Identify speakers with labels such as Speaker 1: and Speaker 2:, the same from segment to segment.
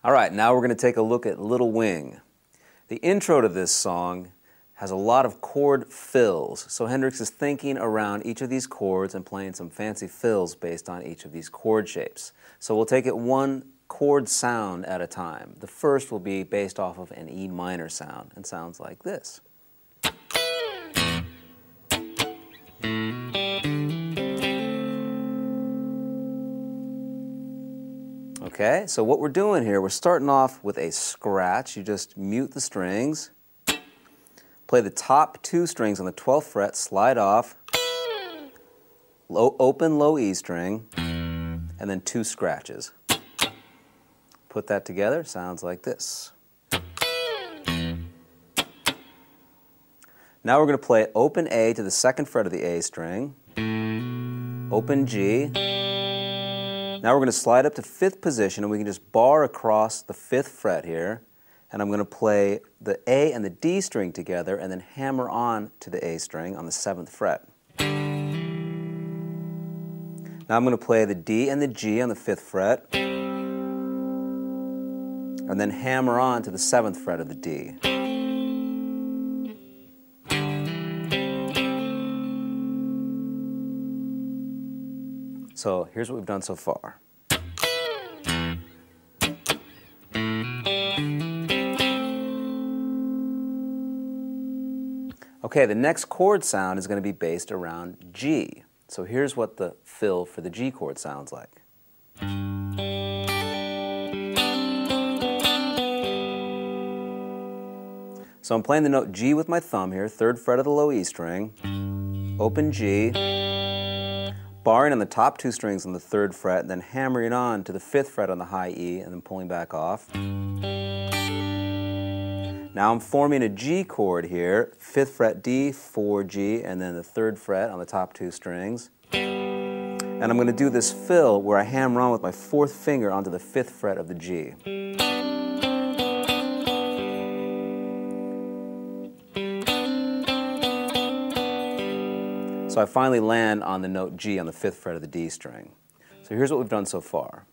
Speaker 1: All right, now we're going to take a look at Little Wing. The intro to this song has a lot of chord fills, so Hendrix is thinking around each of these chords and playing some fancy fills based on each of these chord shapes. So we'll take it one chord sound at a time. The first will be based off of an E minor sound and sounds like this. Okay, so what we're doing here, we're starting off with a scratch. You just mute the strings, play the top two strings on the 12th fret, slide off, open low E string, and then two scratches. Put that together, sounds like this. Now we're going to play open A to the 2nd fret of the A string, open G. Now we're going to slide up to 5th position, and we can just bar across the 5th fret here, and I'm going to play the A and the D string together and then hammer on to the A string on the 7th fret. Now I'm going to play the D and the G on the 5th fret, and then hammer on to the 7th fret of the D. So here's what we've done so far. Okay, the next chord sound is going to be based around G. So here's what the fill for the G chord sounds like. So I'm playing the note G with my thumb here, 3rd fret of the low E string, open G, barring on the top two strings on the 3rd fret, then hammering on to the 5th fret on the high E, and then pulling back off. Now I'm forming a G chord here, 5th fret D, 4 G, and then the 3rd fret on the top two strings. And I'm going to do this fill where I hammer on with my 4th finger onto the 5th fret of the G. So I finally land on the note G on the 5th fret of the D string. So here's what we've done so far.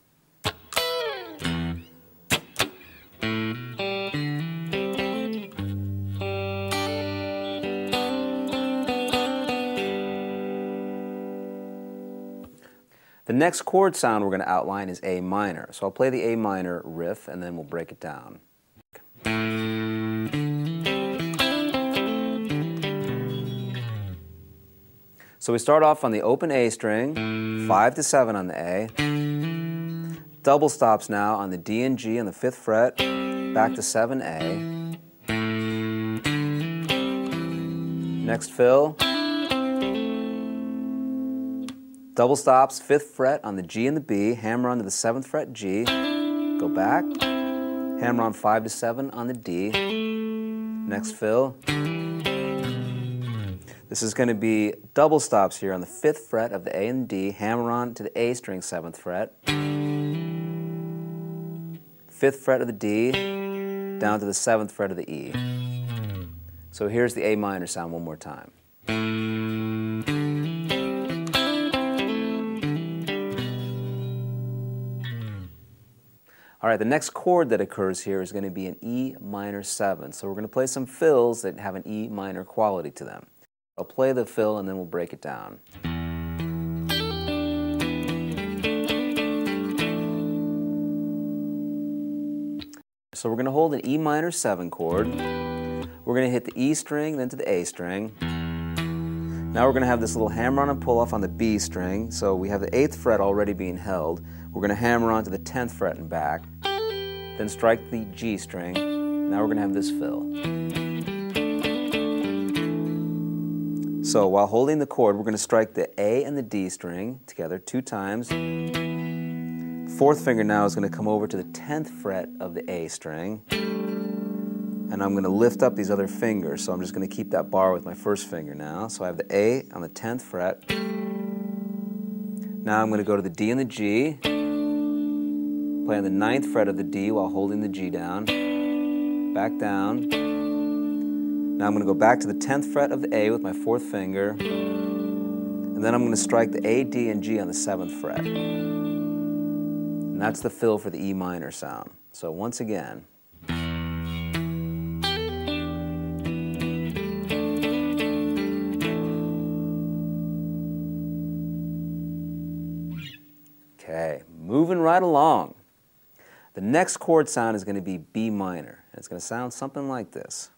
Speaker 1: The next chord sound we're going to outline is A minor. So I'll play the A minor riff and then we'll break it down. So we start off on the open A string, 5 to 7 on the A, double stops now on the D and G on the 5th fret, back to 7A, next fill, double stops, 5th fret on the G and the B, hammer on to the 7th fret G, go back, hammer on 5 to 7 on the D, next fill. This is going to be double stops here on the 5th fret of the A and D, hammer on to the A string 7th fret, 5th fret of the D, down to the 7th fret of the E. So here's the A minor sound one more time. All right, the next chord that occurs here is going to be an E minor 7. So we're going to play some fills that have an E minor quality to them. I'll play the fill and then we'll break it down. So we're going to hold an E minor 7 chord. We're going to hit the E string, then to the A string. Now we're going to have this little hammer on and pull off on the B string. So we have the 8th fret already being held. We're going to hammer on to the 10th fret and back. Then strike the G string. Now we're going to have this fill. So while holding the chord, we're going to strike the A and the D string together 2 times. 4th finger now is going to come over to the 10th fret of the A string. And I'm going to lift up these other fingers. So I'm just going to keep that bar with my 1st finger now. So I have the A on the 10th fret. Now I'm going to go to the D and the G. Play on the 9th fret of the D while holding the G down. Back down. Now I'm going to go back to the 10th fret of the A with my 4th finger, and then I'm going to strike the A, D, and G on the 7th fret. And that's the fill for the E minor sound. So once again. Okay, moving right along. The next chord sound is going to be B minor, and it's going to sound something like this.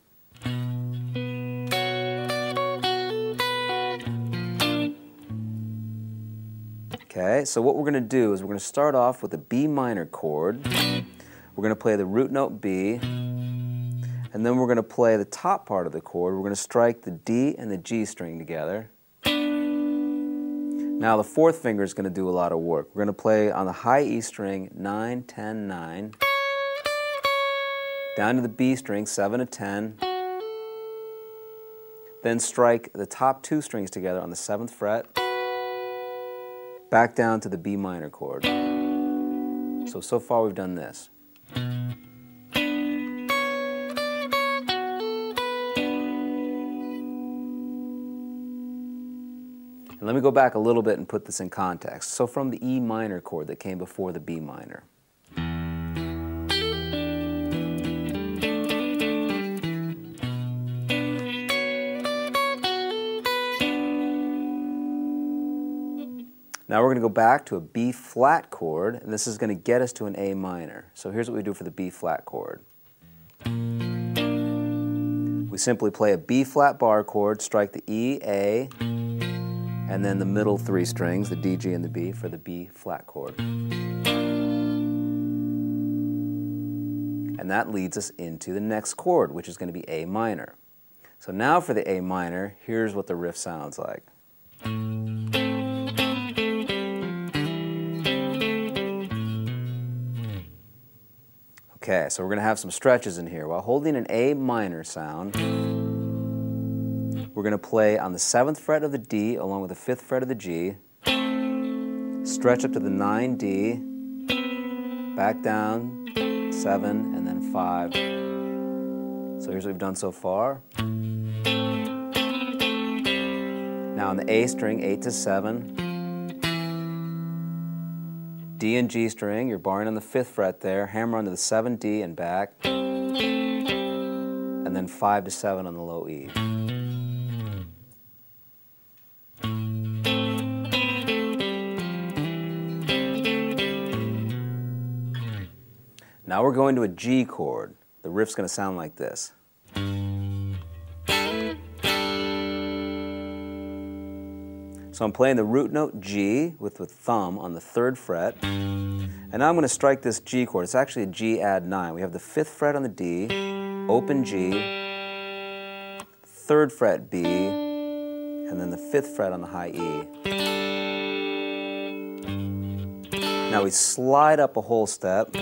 Speaker 1: Okay, so what we're going to do is we're going to start off with a B minor chord. We're going to play the root note B, and then we're going to play the top part of the chord. We're going to strike the D and the G string together. Now the fourth finger is going to do a lot of work. We're going to play on the high E string 9, 10, 9, down to the B string 7 to 10, then strike the top two strings together on the 7th fret, back down to the B minor chord. So far we've done this. And let me go back a little bit and put this in context. So from the E minor chord that came before the B minor. Now we're going to go back to a B flat chord, and this is going to get us to an A minor. So here's what we do for the B flat chord. We simply play a B flat bar chord, strike the E, A, and then the middle three strings, the D, G, and the B, for the B flat chord. And that leads us into the next chord, which is going to be A minor. So now for the A minor, here's what the riff sounds like. Okay, so we're going to have some stretches in here. While holding an A minor sound, we're going to play on the 7th fret of the D along with the 5th fret of the G, stretch up to the 9 D, back down, 7, and then 5. So here's what we've done so far. Now on the A string, 8 to 7, D and G string, you're barring on the 5th fret there, hammer onto the 7 D and back, and then 5 to 7 on the low E. Now we're going to a G chord. The riff's going to sound like this. So I'm playing the root note G with the thumb on the 3rd fret. And now I'm going to strike this G chord. It's actually a G add 9. We have the 5th fret on the D, open G, 3rd fret B, and then the 5th fret on the high E. Now we slide up a whole step,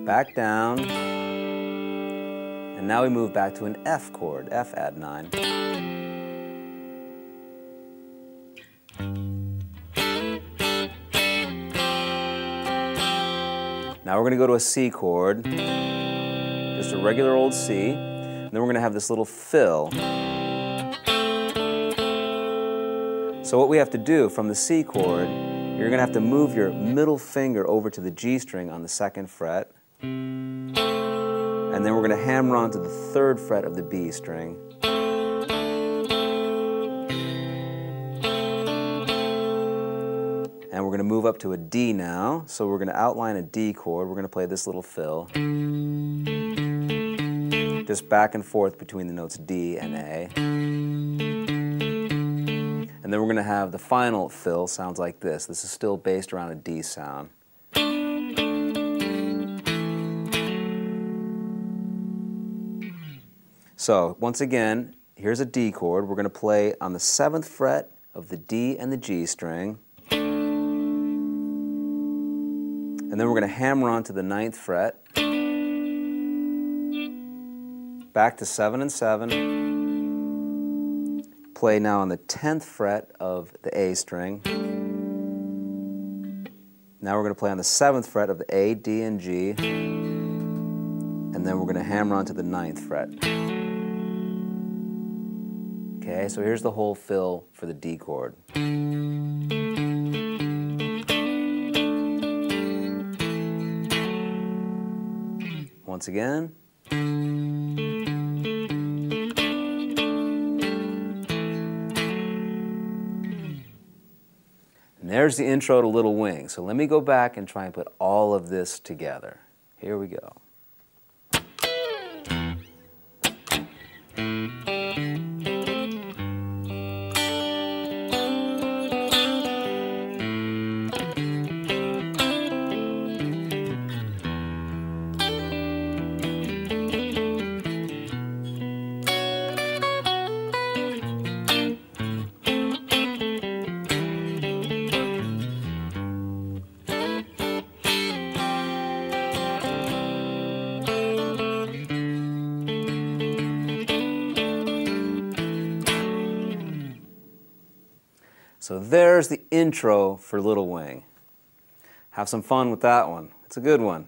Speaker 1: back down, and now we move back to an F chord, F add 9. Now we're going to go to a C chord, just a regular old C, and then we're going to have this little fill. So what we have to do from the C chord, you're going to have to move your middle finger over to the G string on the 2nd fret, and then we're going to hammer onto the 3rd fret of the B string. And we're going to move up to a D now, so we're going to outline a D chord. We're going to play this little fill, just back and forth between the notes D and A. And then we're going to have the final fill, sounds like this. This is still based around a D sound. So once again, here's a D chord. We're going to play on the 7th fret of the D and the G string. And then we're going to hammer onto the 9th fret, back to 7 and 7, play now on the 10th fret of the A string. Now we're going to play on the 7th fret of the A, D, and G, and then we're going to hammer onto the 9th fret. Okay, so here's the whole fill for the D chord. Once again. And there's the intro to Little Wing. So let me go back and try and put all of this together. Here we go. So there's the intro for Little Wing. Have some fun with that one. It's a good one.